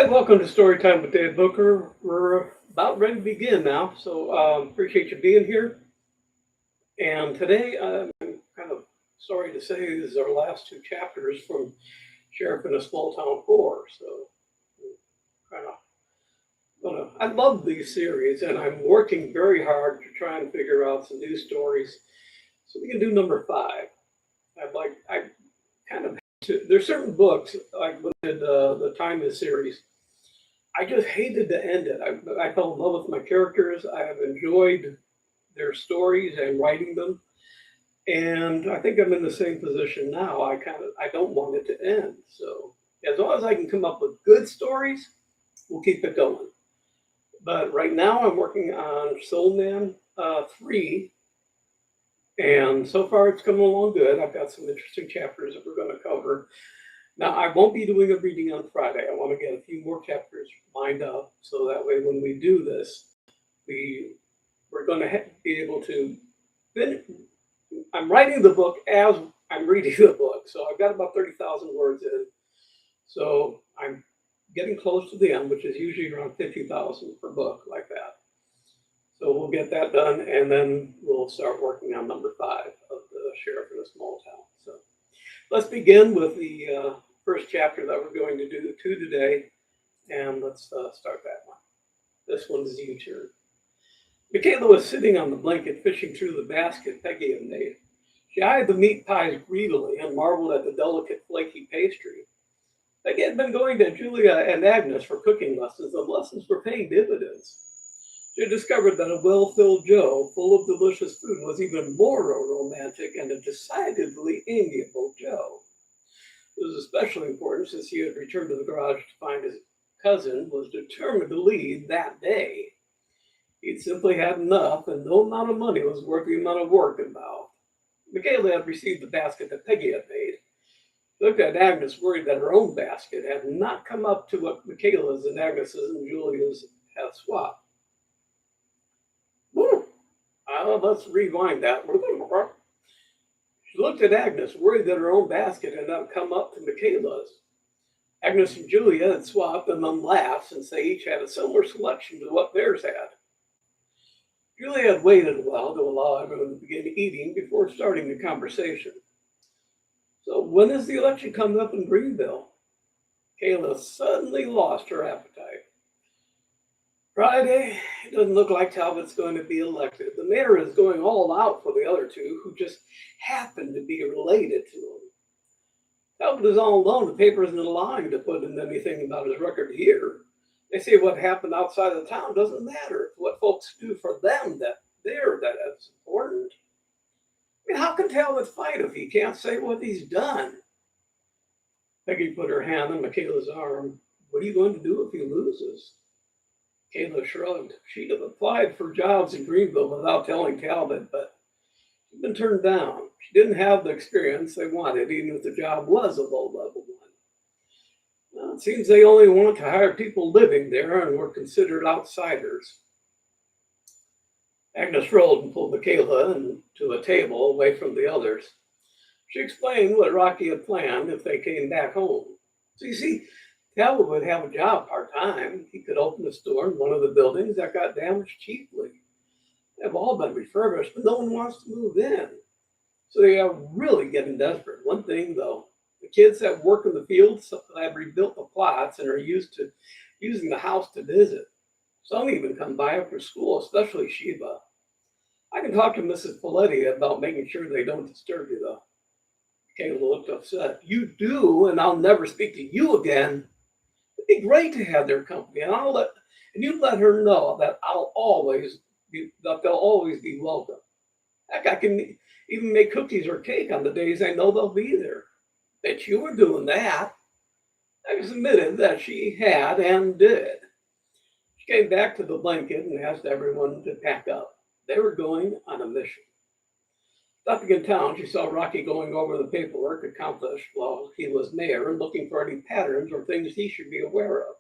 Hi, welcome to Storytime with Dave Booker. We're about ready to begin now, so appreciate you being here. And today, I'm kind of sorry to say, this is our last two chapters from Sheriff in a Small Town 4. So, kind of I love these series, and I'm working very hard to try and figure out some new stories so we can do number 5. I kind of, there's certain books, like when I did the Time of the series. I just hated to end it. I fell in love with my characters. I have enjoyed their stories and writing them, and I think I'm in the same position now. I don't want it to end. So as long as I can come up with good stories, we'll keep it going. But right now I'm working on Soul Man 3, and so far it's coming along good. I've got some interesting chapters that we're going to cover. Now, I won't be doing a reading on Friday. I want to get a few more chapters lined up so that way when we do this, we're going to be able to finish. I'm writing the book as I'm reading the book, so I've got about 30,000 words in. So I'm getting close to the end, which is usually around 50,000 per book, like that. So we'll get that done, and then we'll start working on number 5 of the Sheriff in a Small Town. So let's begin with the first chapter that we're going to do today, and let's start that one. This one's you turn. Michaela was sitting on the blanket, fishing through the basket Peggy had made. She eyed the meat pies greedily and marveled at the delicate, flaky pastry. Peggy had been going to Julia and Agnes for cooking lessons, and lessons were paying dividends. She had discovered that a well-filled Joe, full of delicious food, was even more romantic and a decidedly amiable Joe. It was especially important since he had returned to the garage to find his cousin was determined to leave that day. He'd simply had enough, and no amount of money was worth the amount of work involved. Michaela had received the basket that Peggy had made. She looked at Agnes, worried that her own basket had not come up to what Michaela's and Agnes's and Julia's had swapped. Let's rewind that. She looked at Agnes, worried that her own basket had not come up to Michaela's. Agnes and Julia had swapped, and then laughed since they each had a similar selection to what theirs had. Julia had waited a while to allow everyone to begin eating before starting the conversation. So when is the election coming up in Greenville? Michaela suddenly lost her appetite. Friday, it doesn't look like Talbot's going to be elected. The mayor is going all out for the other two, who just happen to be related to him. Talbot is all alone. The paper isn't allowing to put in anything about his record here. They say what happened outside of town doesn't matter. It's what folks do for them that's important. I mean, how can Talbot fight if he can't say what he's done? Peggy put her hand on Michaela's arm. What are you going to do if he loses? Michaela shrugged. She'd have applied for jobs in Greenville without telling Talbot, but she'd been turned down. She didn't have the experience they wanted, even if the job was a low-level one. Well, it seems they only want to hire people living there and were considered outsiders. Agnes rolled and pulled Michaela to a table away from the others. She explained what Rocky had planned if they came back home. So you see, Talbot would have a job part-time. He could open a store in one of the buildings that got damaged cheaply. They've all been refurbished, but no one wants to move in. So they are really getting desperate. One thing, though, the kids that work in the fields have rebuilt the plots and are used to using the house to visit. Some even come by after school, especially Sheba. I can talk to Mrs. Paletti about making sure they don't disturb you, though. Kayla looked upset. You do, and I'll never speak to you again. It'd be great to have their company, and you let her know that they'll always be welcome. Heck, I can even make cookies or cake on the days I know they'll be there. Bet you were doing that. Agnes admitted that she had and did. She came back to the blanket and asked everyone to pack up. They were going on a mission. Stopping in town, she saw Rocky going over the paperwork accomplished while he was mayor and looking for any patterns or things he should be aware of.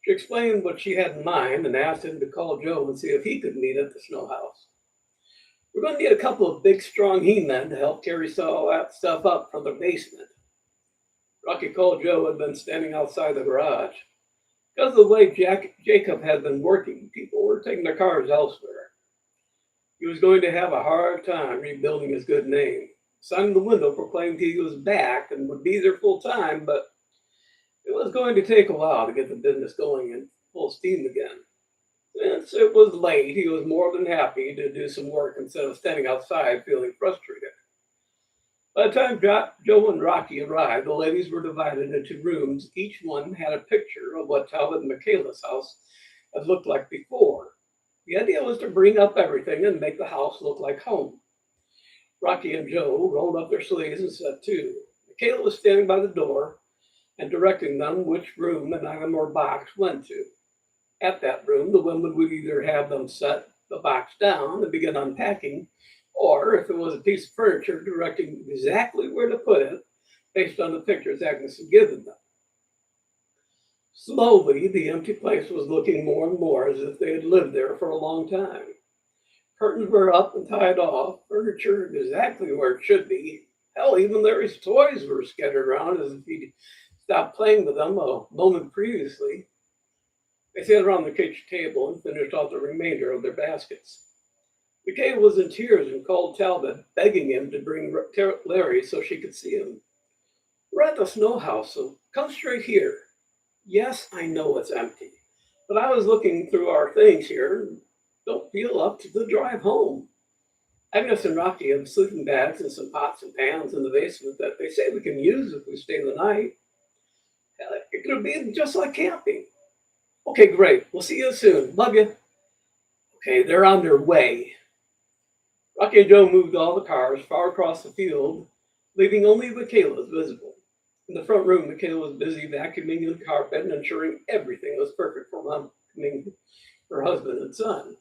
She explained what she had in mind and asked him to call Joe and see if he could meet at the snow house. We're going to need a couple of big, strong he-men to help carry all that stuff up from the basement. Rocky called Joe, who had been standing outside the garage. Because of the way Jacob had been working, people were taking their cars elsewhere. He was going to have a hard time rebuilding his good name. The sign in the window proclaimed he was back and would be there full time, but it was going to take a while to get the business going in full steam again. Since it was late, he was more than happy to do some work instead of standing outside feeling frustrated. By the time Joe and Rocky arrived, the ladies were divided into rooms. Each one had a picture of what Talbot and Michaela's house had looked like before. The idea was to bring up everything and make the house look like home. Rocky and Joe rolled up their sleeves and set to. Michaela was standing by the door and directing them which room an item or box went to. At that room, the women would either have them set the box down and begin unpacking, or if it was a piece of furniture, directing exactly where to put it based on the pictures Agnes had given them. Slowly, the empty place was looking more and more as if they had lived there for a long time. Curtains were up and tied off, furniture exactly where it should be. Hell, even Larry's toys were scattered around as if he'd stopped playing with them a moment previously. They sat around the kitchen table and finished off the remainder of their baskets. Michaela was in tears and called Talbot, begging him to bring Larry so she could see him. We're at the snow house, so come straight here. Yes, I know it's empty, but I was looking through our things here and don't feel up to the drive home. Agnes and Rocky have sleeping bags and some pots and pans in the basement that they say we can use if we stay the night. It could be just like camping. Okay, great. We'll see you soon. Love you. Okay, they're on their way. Rocky and Joe moved all the cars far across the field, leaving only Michaela's visible. In the front room, Michaela was busy vacuuming the carpet and ensuring everything was perfect for welcoming her husband and son.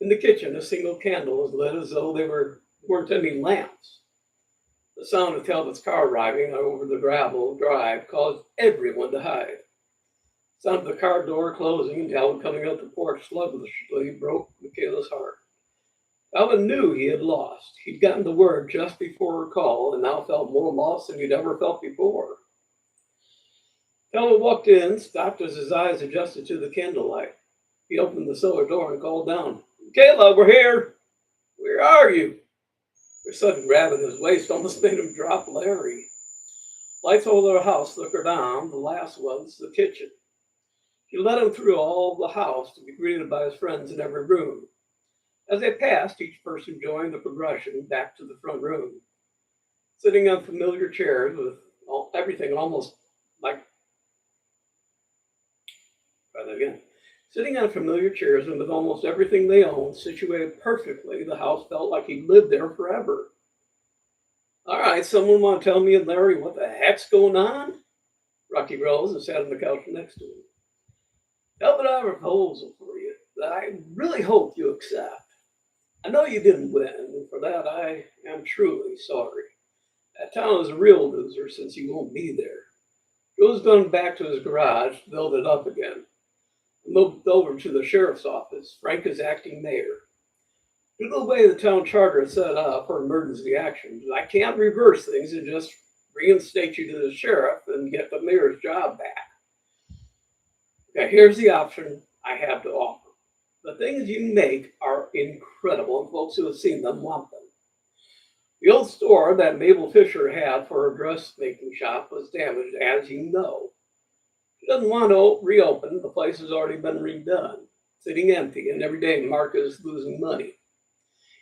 In the kitchen, a single candle was lit as though there weren't any lamps. The sound of Talbot's car arriving over the gravel drive caused everyone to hide. The sound of the car door closing and Talbot coming out the porch sluggishly broke Michaela's heart. Talbot knew he had lost. He'd gotten the word just before her call and now felt more lost than he'd ever felt before. Talbot walked in, stopped as his eyes adjusted to the candlelight. He opened the cellar door and called down, "Michaela, we're here. Where are you?" Her sudden grab at his waist almost made him drop Larry. Lights all over the house flickered on. The last was the kitchen. He led him through all the house to be greeted by his friends in every room. As they passed, each person joined the progression back to the front room. Sitting on familiar chairs with everything almost like, try that again. Sitting on familiar chairs and with almost everything they owned situated perfectly, the house felt like he'd lived there forever. All right, someone want to tell me and Larry what the heck's going on? Rocky rose and sat on the couch next to him. Talbot, I have a proposal for you that I really hope you accept. I know you didn't win, and for that I am truly sorry. That town is a real loser since you won't be there. Joe's gone back to his garage to build it up again. Moved over to the sheriff's office. Frank is acting mayor. Due to the way the town charter is set up for emergency actions, I can't reverse things and just reinstate you to the sheriff and get the mayor's job back. Now, here's the option I have to offer. The things you make are incredible, and folks who have seen them want them. The old store that Mabel Fisher had for her dressmaking shop was damaged, as you know. She doesn't want to reopen. The place has already been redone, sitting empty, and every day Mark is losing money.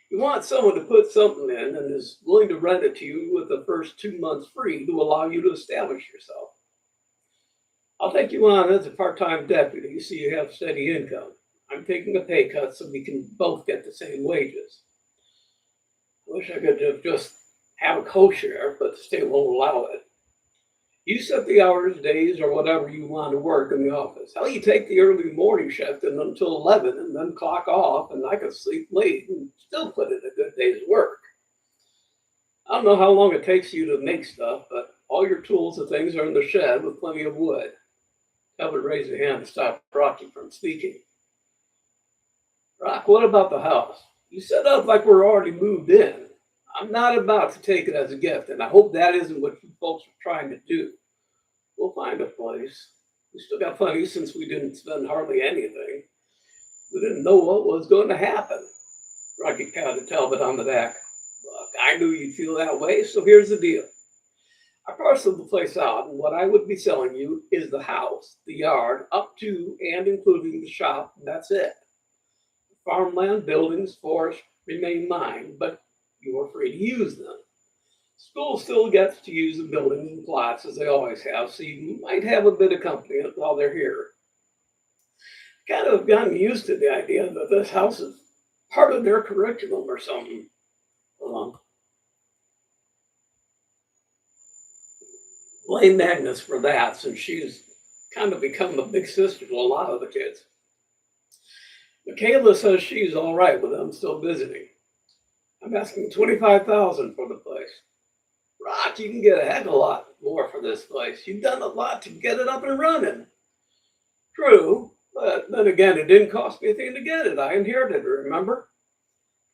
You want someone to put something in and is willing to rent it to you with the first 2 months free to allow you to establish yourself. I'll take you on as a part-time deputy so you have steady income. I'm taking a pay cut so we can both get the same wages. I wish I could just have a co-share, but the state won't allow it. You set the hours, days, or whatever you want to work in the office. Hell, you take the early morning shift and until 11 and then clock off, and I can sleep late and still put in a good day's work. I don't know how long it takes you to make stuff, but all your tools and things are in the shed with plenty of wood. Talbot raised a hand to stop Rocky from speaking. Rock, what about the house? You set up like we're already moved in. I'm not about to take it as a gift, and I hope that isn't what you folks are trying to do. We'll find a place. We still got plenty since we didn't spend hardly anything. We didn't know what was going to happen. Rocky patted Talbot on the back. Look, I knew you'd feel that way, so here's the deal. I parceled the place out, and what I would be selling you is the house, the yard, up to and including the shop, and that's it. Farmland, buildings, forest remain mine, but you're free to use them. School still gets to use the buildings and plots as they always have, so you might have a bit of company while they're here. Kind of gotten used to the idea that this house is part of their curriculum or something. Um, Blame Agnes for that, since she's kind of become a big sister to a lot of the kids. Michaela says she's all right with them still visiting. I'm asking $25,000 for the place. Rock, you can get a heck of a lot more for this place. You've done a lot to get it up and running. True, but then again, it didn't cost me anything to get it. I inherited it, remember?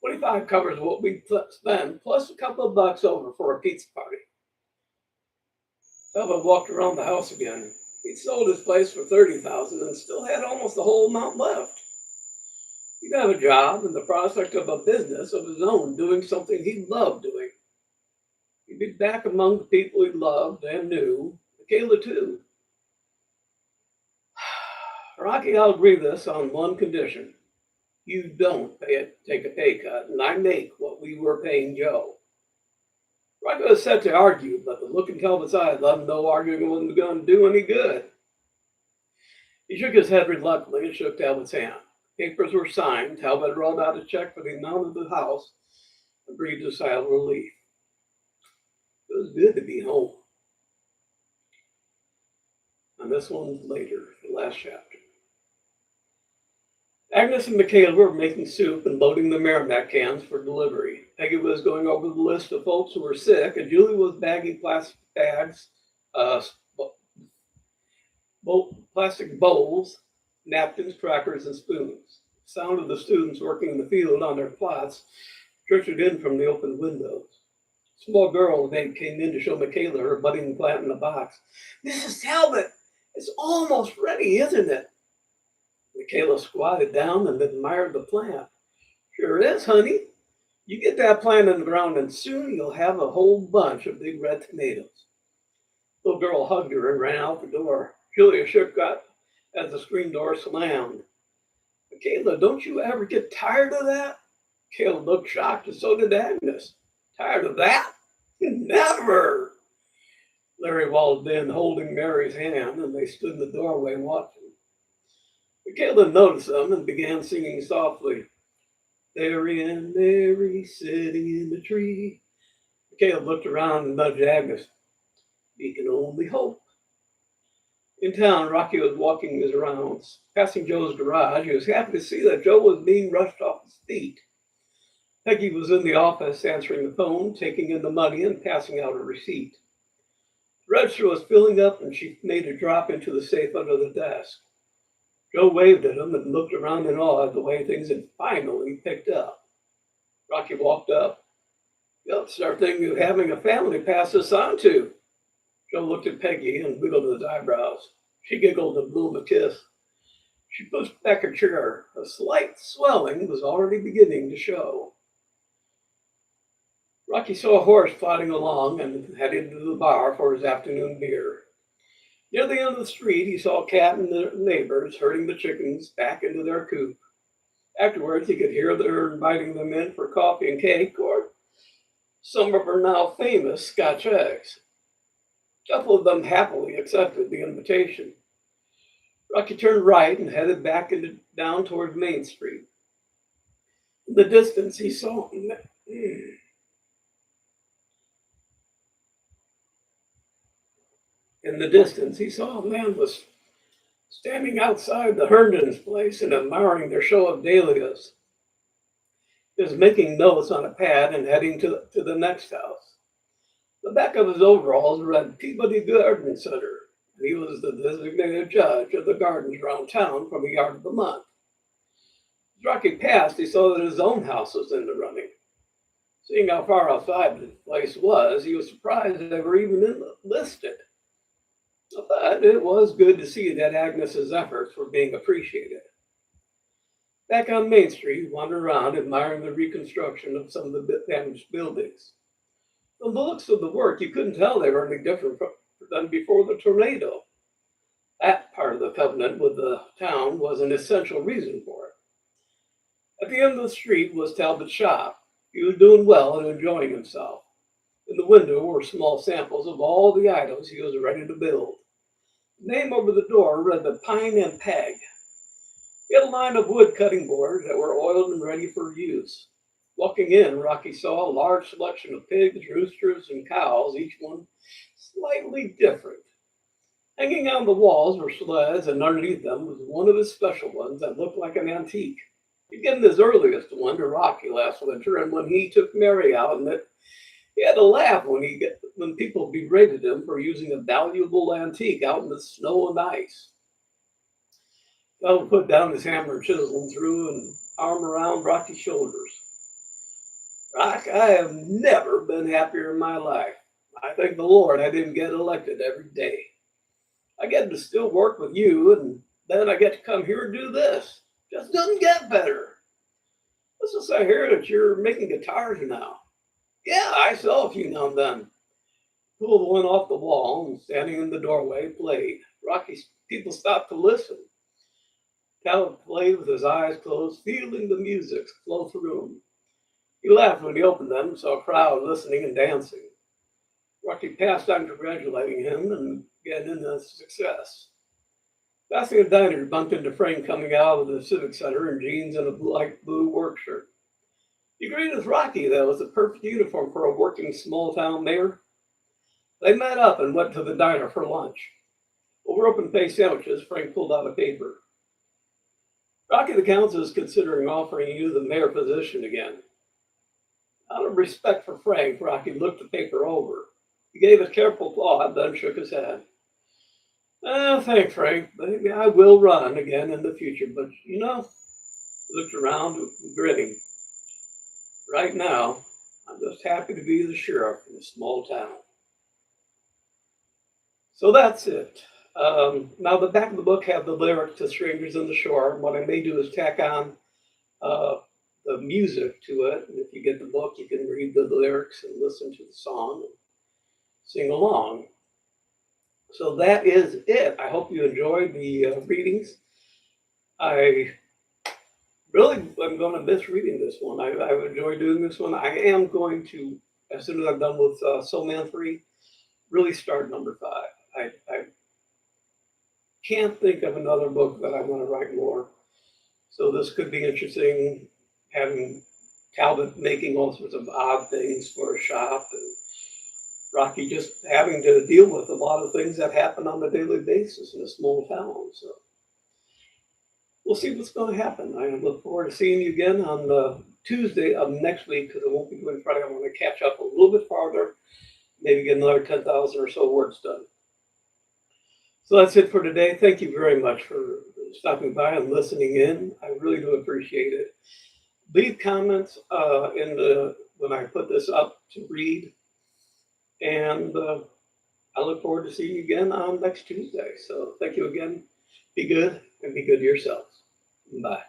25 covers what we spend, plus a couple of bucks over for a pizza party. Talbot walked around the house again. He'd sold his place for $30,000 and still had almost the whole amount left. He'd have a job and the prospect of a business of his own, doing something he loved doing. He'd be back among the people he loved and knew, Michaela too. Rocky, I'll agree this on one condition. You don't take a pay cut, and I make what we were paying Joe. Rocky was set to argue, but the look in Talbot's eyes let him know arguing wasn't going to do any good. He shook his head reluctantly and shook Talbot's hand. Papers were signed. Talbot rolled out a check for the amount of the house and breathed a sigh of relief. It was good to be home. And this one's later, the last chapter. Agnes and Michaela were making soup and loading the Merrimack cans for delivery. Peggy was going over the list of folks who were sick, and Julie was bagging plastic bags, plastic bowls, napkins, crackers, and spoons. The sound of the students working in the field on their plots drifted in from the open windows. A small girl came in to show Michaela her budding plant in the box. Mrs. Talbot, it's almost ready, isn't it? Michaela squatted down and admired the plant. Sure is, honey. You get that plant in the ground and soon you'll have a whole bunch of big red tomatoes. The little girl hugged her and ran out the door. Julia shook up as the screen door slammed. Michaela, don't you ever get tired of that? Michaela looked shocked, and so did Agnes. Tired of that? Never! Larry waltzed in, holding Mary's hand, and they stood in the doorway watching. Michaela noticed them and began singing softly. There in Mary sitting in the tree. Michaela looked around and nudged Agnes. We can only hope. In town, Rocky was walking his rounds. Passing Joe's garage, he was happy to see that Joe was being rushed off his feet. Peggy was in the office answering the phone, taking in the money and passing out a receipt. The register was filling up and she made a drop into the safe under the desk. Joe waved at him and looked around in awe at the way things had finally picked up. Rocky walked up. You'll start thinking of having a family pass this on to. Joe looked at Peggy and wiggled his eyebrows. She giggled and blew him a kiss. She pushed back her chair. A slight swelling was already beginning to show. Rocky saw a horse plodding along and headed to the bar for his afternoon beer. Near the end of the street, he saw Cat and the neighbors herding the chickens back into their coop. Afterwards, he could hear her inviting them in for coffee and cake or some of her now famous Scotch eggs. A couple of them happily accepted the invitation. Rocky turned right and headed back down toward Main Street. In the distance, he saw a man was standing outside the Herndon's place and admiring their show of dahlias. He was making notes on a pad and heading to the next house. The back of his overalls read Peabody Garden Center, and he was the designated judge of the gardens around town for the Yard of the Month. As Rocky passed, he saw that his own house was in the running. Seeing how far outside the place was, he was surprised they were even listed. But it was good to see that Agnes's efforts were being appreciated. Back on Main Street, wandered around admiring the reconstruction of some of the damaged buildings. From the looks of the work, you couldn't tell they were any different than before the tornado. That part of the covenant with the town was an essential reason for it. At the end of the street was Talbot's shop. He was doing well and enjoying himself. In the window were small samples of all the items he was ready to build. The name over the door read the Pine and Peg. He had a line of wood cutting boards that were oiled and ready for use. Walking in, Rocky saw a large selection of pigs, roosters, and cows, each one slightly different. Hanging on the walls were sleds, and underneath them was one of his special ones that looked like an antique. He'd given his earliest one to Rocky last winter, and when he took Mary out in it, he had to laugh when people berated him for using a valuable antique out in the snow and ice. Talbot put down his hammer and chisel and threw an arm around Rocky's shoulders. Rock, I have never been happier in my life. I thank the Lord I didn't get elected every day. I get to still work with you, and then I get to come here and do this. Just doesn't get better. Listen, I hear that you're making guitars now. Yeah, I sell a few now and then. Pulled one off the wall and standing in the doorway played. Rocky's people stopped to listen. Talbot played with his eyes closed, feeling the music flow through him. He laughed when he opened them and saw a crowd listening and dancing. Rocky passed on congratulating him and getting in the success. Passing a diner, he bumped into Frank coming out of the Civic Center in jeans and a light blue work shirt. He agreed with Rocky that it was the perfect uniform for a working small-town mayor. They met up and went to the diner for lunch. Over open-faced sandwiches, Frank pulled out a paper. Rocky, the council is considering offering you the mayor position again. Out of respect for Frank, Rocky looked the paper over. He gave a careful thought, then shook his head. Thanks, Frank. Maybe I will run again in the future, but he looked around, grinning. Right now, I'm just happy to be the sheriff in a small town. So that's it. Now, the back of the book have the lyrics to Strangers on the Shore. What I may do is tack on the music to it. And if you get the book, you can read the lyrics and listen to the song and sing along. So that is it. I hope you enjoyed the readings. I really am going to miss reading this one. I've enjoyed doing this one. I am going to, as soon as I'm done with Soul Man 3, really start number 5. I can't think of another book that I want to write more. So this could be interesting, having Talbot making all sorts of odd things for a shop, and Rocky just having to deal with a lot of things that happen on a daily basis in a small town. So we'll see what's going to happen. I look forward to seeing you again on the Tuesday of next week, because I won't be doing Friday. I want to catch up a little bit farther, maybe get another 10,000 or so words done. So that's it for today. Thank you very much for stopping by and listening in. I really do appreciate it. Leave comments when I put this up to read. And I look forward to seeing you again on next Tuesday. So thank you again. Be good and be good to yourselves. Bye.